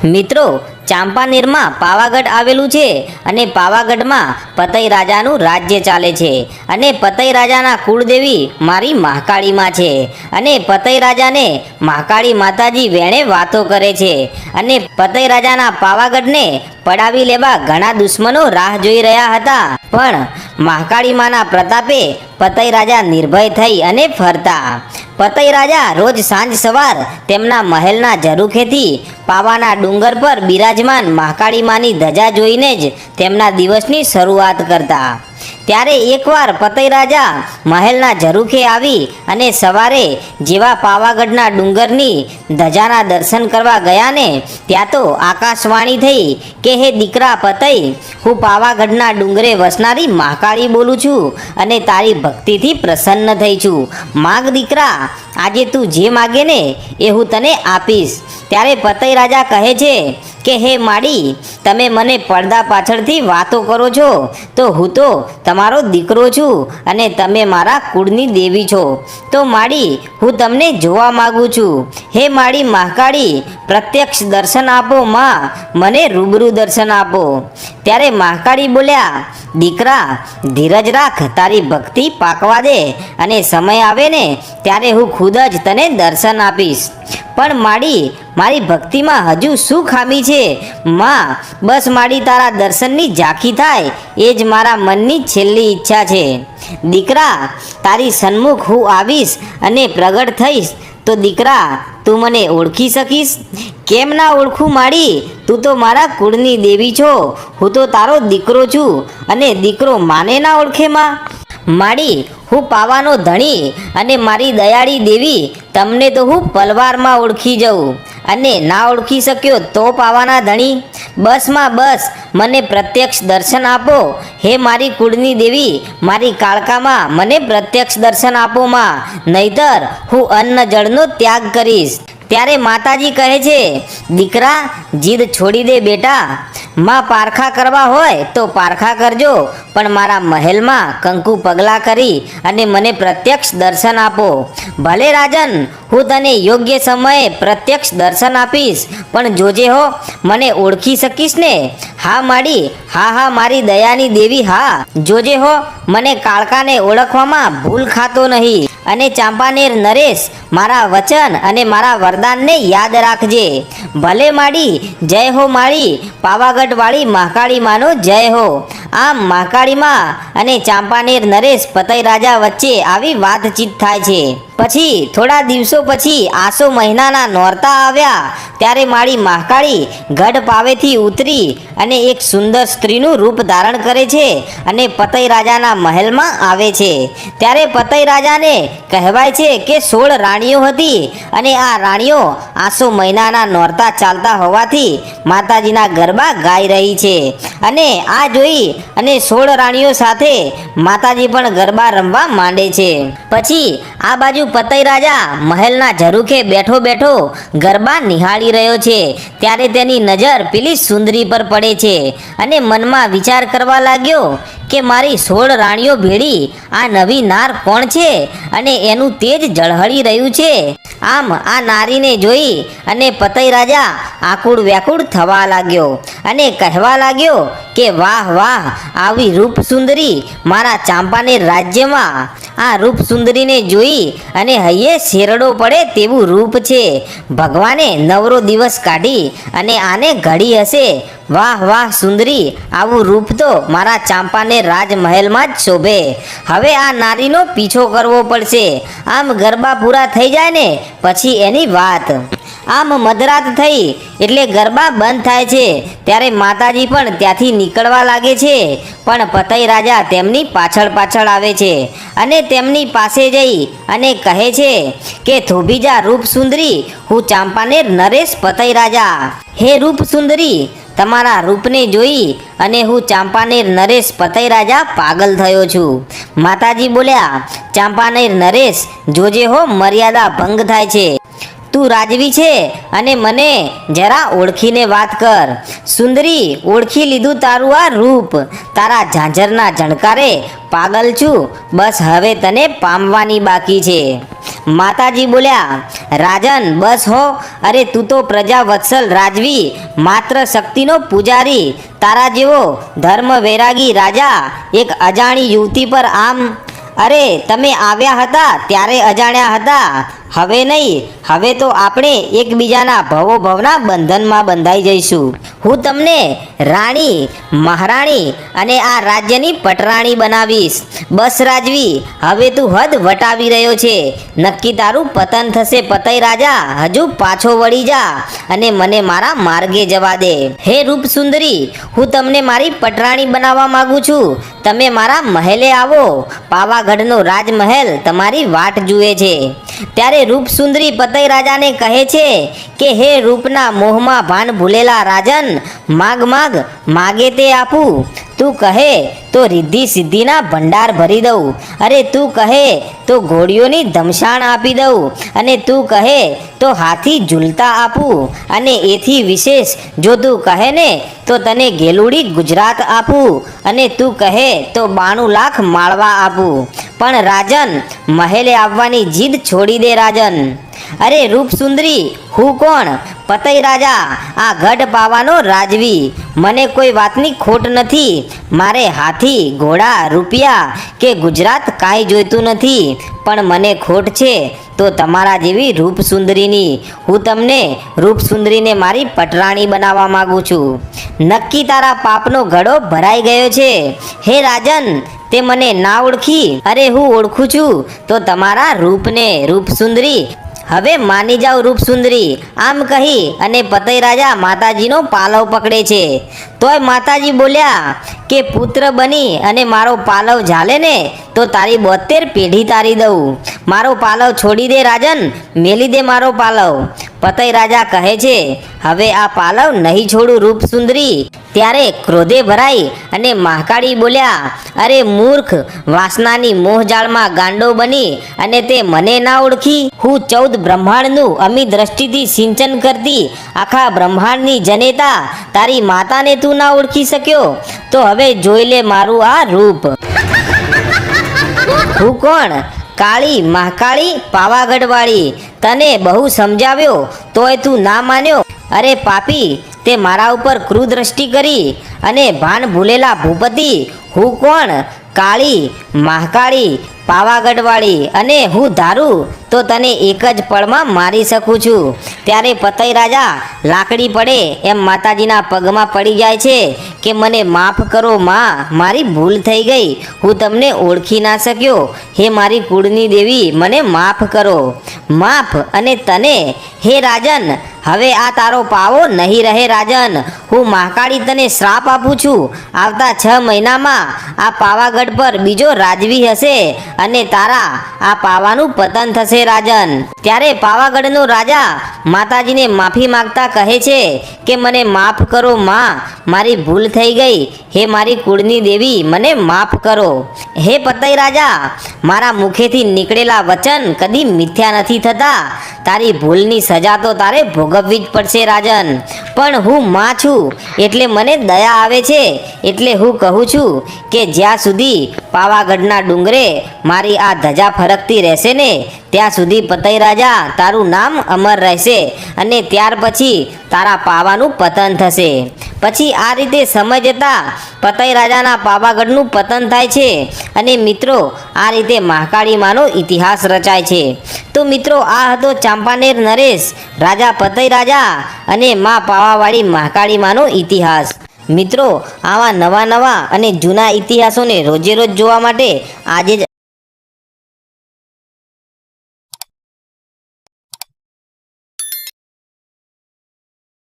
મિત્રો, ચાંપાનેરમાં પાવાગઢ આવેલું છે અને પાવાગઢમાં પતઈ રાજાનું રાજ્ય ચાલે છે અને પતઈ રાજાના કુળદેવી મારી મહાકાળીમાં છે અને પતઈ રાજાને મહાકાળી માતાજી વેણે વાતો કરે છે અને પતઈ રાજાના પાવાગઢને પડાવી લેવા ઘણા દુશ્મનો રાહ જોઈ રહ્યા હતા, પણ મહાકાળી માના પ્રતાપે પતઈ રાજા નિર્ભય થઈ અને ફરતા. પતઈ રાજા રોજ સાંજ સવાર તેમના મહેલના ઝરૂખેથી પાવાના ડુંગર પર બિરાજમાન મહાકાળી માની ધજા જોઈને જ તેમના દિવસની શરૂઆત કરતા. ત્યારે એકવાર પતઈ રાજા મહેલના ઝરૂખે આવી અને સવારે જેવા પાવાગઢના ડુંગરની ધજાના દર્શન કરવા ગયા ને ત્યાં તો આકાશવાણી થઈ કે હે દીકરા પતઈ, હું પાવાગઢના ડુંગરે વસનારી મહાકાળી બોલું છું અને તારી ભક્તિથી પ્રસન્ન થઈ છું. માગ દીકરા, આજે તું જે માગે ને એ હું તને આપીશ. ત્યારે પતઈ રાજા કહે છે કે હે માડી, તમે મને પડદા પાછળથી વાતો કરો છો, તો હું તો તમારો દીકરો છું અને તમે મારા કુળની દેવી છો. તો માડી, હું તમને જોવા માગું છું. હે માડી મહાકાળી, પ્રત્યક્ષ દર્શન આપો માં, મને રૂબરૂ દર્શન આપો. ત્યારે મહાકાળી બોલ્યા, દીકરા ધીરજ રાખ, તારી ભક્તિ પાકવા દે અને સમય આવે ને ત્યારે હું ખુદ જ તને દર્શન આપીશ. પણ માડી, મારી ભક્તિમાં હજુ શું ખામી છે માં? બસ માડી, તારા દર્શનની ઝાંખી થાય એ જ મારા મનની છેલ્લી ઈચ્છા છે. દીકરા, તારી સન્મુખ હું આવીશ અને પ્રગટ થઈશ તો દીકરા તું મને ઓળખી શકીશ? કેમ ના ઓળખું માડી, તું તો મારા કુળની દેવી છો, હું તો તારો દીકરો છું અને દીકરો માને ના ઓળખે માં? માડી, હું પાવાનો ધણી અને મારી દયાળી દેવી, તમને તો હું પલવારમાં ઓળખી જાઉં અને ના ઓળખી શક્યો તો પાવાના ધણી? બસ માં બસ, મને પ્રત્યક્ષ દર્શન આપો. હે મારી કુળની દેવી, મારી કાળકામાં મને પ્રત્યક્ષ દર્શન આપો માં, નહીતર હું અન્ન જળનો ત્યાગ કરીશ. ત્યારે માતાજી કહે છે, દીકરા જીદ છોડી દે બેટા, માં પારખા કરવા હોય તો પારખા કરજો, પણ મારા મહેલમાં કંકુ પગલાં કરી અને મને પ્રત્યક્ષ દર્શન આપો. ભલે રાજન, હું તને યોગ્ય સમયે પ્રત્યક્ષ દર્શન આપીશ, પણ જોજે હો, મને ઓળખી શકીશ ને? હા માડી, હા હા મારી દયાની દેવી, હા જોજે હો, મને કાળકાને ઓળખવામાં ભૂલ ખાતો નહીં. અને ચાંપાનેર નરેશ, મારા વચન અને મારા વરદાનને યાદ રાખજે. ભલે માડી, જય હો માડી, પાવાગઢવાળી મહાકાળી માનો જય હો. આમ મહાકાળીમાં અને ચાંપાનેર નરેશ પતઈ રાજા વચ્ચે આવી વાતચીત થાય છે. પછી થોડા દિવસો પછી આસો મહિનાના નોરતા આવ્યા. ત્યારે માળી મહાકાળી ગઢ પાવેથી ઉતરી અને એક સુંદર સ્ત્રીનું રૂપ ધારણ કરે છે અને પતઈ રાજાના મહેલમાં આવે છે. ત્યારે પતઈ રાજાને કહેવાય છે કે 16 રાણીઓ હતી અને આ રાણીઓ આસો મહિનાના નોરતા ચાલતા હોવાથી માતાજીના ગરબા ગાઈ રહી છે અને આ જોઈ અને 16 રાણીઓ સાથે માતાજી પણ ગરબા રમવા માંડે છે. પછી આ બાજુ પતઈ રાજા મહેલના ઝરૂખે બેઠો બેઠો ગરબા નિહાળી રહ્યો છે. ત્યારે તેની નજર પેલી સુંદરી પર પડે છે અને મનમાં વિચાર કરવા લાગ્યો કે મારી 16 રાણીઓ ભેળી આ નવી નાર કોણ છે અને એનું તેજ ઝળહળી રહ્યું છે. આમ આ નારીને જોઈ અને પતઈ રાજા આકુળ વ્યાકુળ થવા લાગ્યો અને કહેવા લાગ્યો કે વાહ વાહ, આવી રૂપ સુંદરી મારા ચાંપાનેર રાજ્યમાં. આ રૂપ સુંદરીને જોઈ અને હૈયે શેરડો પડે તેવું રૂપ છે. ભગવાને નવરો દિવસ કાઢી અને આને ઘડી હશે. વાહ વાહ સુંદરી, આવું રૂપ તો મારા ચાંપાનેર રાજમહેલમાં જ શોભે. હવે આ નારીનો પીછો કરવો પડશે. આમ ગરબા પૂરા થઈ જાય ને પછી એની વાત. આમ મધરાત થઈ એટલે ગરબા બંધ થાય છે. ત્યારે માતાજી પણ ત્યાંથી નીકળવા લાગે છે, પણ પતઈ રાજા તેમની પાછળ પાછળ આવે છે અને તેમની પાસે જઈ અને કહે છે કે થોભીજા રૂપ સુંદરી, હું ચાંપાનેર નરેશ પતઈ રાજા. હે રૂપ સુંદરી, તમારા રૂપને જોઈ અને હું ચાંપાનેર નરેશ પતઈ રાજા પાગલ થયો છું. માતાજી બોલ્યા, ચાંપાનેર નરેશ, જોજે હો, મર્યાદા ભંગ થાય છે. તું રાજવી છે અને મને જરા ઓળખીને વાત કર. સુંદરી, ઓળખી લીધું તારું આ રૂપ, તારા ઝાંઝરના ઝણકારે પાગલ છું. બસ હવે તને પામવાની બાકી છે. માતાજી બોલ્યા, રાજન બસ હો, અરે તું તો પ્રજા વત્સલ રાજવી, માત્ર શક્તિનો પૂજારી, તારા જેવો ધર્મ વૈરાગી રાજા એક અજાણી યુવતી પર આમ, અરે તમે આવ્યા હતા ત્યારે અજાણ્યા હતા, હવે નહીં, હવે તો આપણે એકબીજાના ભવોભવના બંધનમાં બંધાઈ જઈશું. હું તમને રાણી, મહારાણી અને આ રાજ્યની પટરાણી બનાવીશ. બસ રાજવી, હવે તું હદ વટાવી રહ્યો છે. નક્કી તારું પતન થશે પતઈ રાજા, હજુ પાછો વળી જા અને મને મારા માર્ગે જવા દે. હે રૂપસુંદરી, હું તમને મારી પટરાણી બનાવવા માંગુ છું. તમે મારા મહેલે આવો, પાવાગઢનો રાજમહેલ તમારી વાટ જુએ છે. ત્યારે રૂપસુંદરી પતઈ રાજાને કહે છે કે હે રૂપના મોહમાં ભાન ભૂલેલા રાજન, માગ માગ, માગે તે આપું. તું કહે તો રિદ્ધિ સિદ્ધિના ભંડાર ભરી દઉં, અરે તું કહે તો ઘોડીઓની ધમશાણ આપી દઉં, અને તું કહે તો હાથી ઝૂલતા આપું, અને એથી વિશેષ જો તું કહે ને તો તને ગેલુડી ગુજરાત આપું, અને તું કહે તો 92 લાખ માળવા આપું. પણ રાજન, મહેલે આવવાની જીદ છોડી દે રાજન. અરે રૂપસુંદરી, હું કોણ? પતઈ રાજા, આ ગઢ પાવાનો રાજવી. મને કોઈ વાતની ખોટ નથી. મારે હાથી, ઘોડા, રૂપિયા કે ગુજરાત કાંઈ જોઈતું નથી. પણ મને ખોટ છે તો તમારા જેવી રૂપસુંદરીની. હું તમને રૂપસુંદરીને મારી પટરાણી બનાવવા માગું છું. નક્કી તારા પાપનો ઘડો ભરાઈ ગયો છે. હે રાજન, તે મને ના ઓળખી? અરે હું ઓળખું છું તો તમારા રૂપને. રૂપસુંદરી, હવે માની જાઓ રૂપસુંદરી. આમ કહી અને પતઈ રાજા માતાજીનો પાલવ પકડે છે. તોય માતાજી બોલ્યા કે પુત્ર બની અને મારો પાલવ ઝાલે ને તો તારી 72 પેઢી તારી દઉં. મારો પાલવ છોડી દે રાજન, મેલી દે મારો પાલવ. પતઈ રાજા કહે છે, હવે આ પાલવ નહીં છોડું રૂપસુંદરી. ત્યારે ક્રોધે ભરાઈ અને મહાકાળી બોલ્યા, અરે મૂર્ખ, વાસનાની મોહજાળમાં ગાંડો બની અને તે મને ના ઓળખી? હું 14 બ્રહ્માંડનું અમી દ્રષ્ટિથી સિંચન કરતી આખા બ્રહ્માંડની જનેતા તારી માતાને તું ના ઓળખી શક્યો? તો હવે જોઈ લે મારું આ રૂપ. હું કોણ? કાળી, મહાકાળી, પાવાગઢવાળી. તને બહુ સમજાવ્યો તોય તું ના માન્યો. અરે પાપી, તે મારા ઉપર ક્રૂદ્રષ્ટિ કરી અને ભાન ભૂલેલા ભૂપતિ. હું કોણ? કાળી, મહાકાળી, પાવાગઢવાળી, અને હું ધારું તો તને એક જ પળમાં મારી શકું છું. ત્યારે પતઈ રાજા લાકડી પડે એમ માતાજીના પગમાં પડી જાય છે કે મને માફ કરો માં, મારી ભૂલ થઈ ગઈ, હું તમને ઓળખી ના શક્યો. હે મારી કુળની દેવી, મને માફ કરો. માફ અને તને? હે રાજન, હવે આ તારો પાવો નહીં રહે રાજન. હું મહાકાળી તને શ્રાપ આપું છું. આવતા 6 મહિનામાં આ પાવાગઢ પર બીજો રાજવી હશે અને તારા આ પાવાનું પતન થશે રાજન. ત્યારે પાવાગઢનો રાજા માતાજીને માફી માંગતા કહે છે કે મને માફ કરો માં, મારી ભૂલ થઈ ગઈ. હે મારી કુળની દેવી, મને માફ કરો. હે પતઈ રાજા, મારા મુખેથી નીકળેલા વચન કદી મિથ્યા નથી થતા. તારી ભૂલની સજા તો તારે ભોગવવી જ પડશે રાજન. પણ હું માં છું એટલે મને દયા આવે છે. એટલે હું કહું છું કે જ્યાં સુધી પાવાગઢના ડુંગરે મારી આ ધજા ફરકતી રહેશે ને ત્યાં સુધી પતઈ રાજા તારું નામ અમર રહેશે, અને ત્યાર પછી તારા પાવાનું પતન થશે. પછી આ રીતે સમય જતાં પતઈ રાજાના પાવાગઢનું પતન થાય છે. અને મિત્રો, આ રીતે મહાકાળી માનો ઇતિહાસ રચાય છે. તો મિત્રો, આ હતો ચાંપાનેર નરેશ, રાજા પતઈ રાજા અને માં પાવાવાળી મહાકાળી માનો ઇતિહાસ. મિત્રો, આવા નવા નવા અને જૂના ઇતિહાસોને રોજે રોજ જોવા માટે આજે જ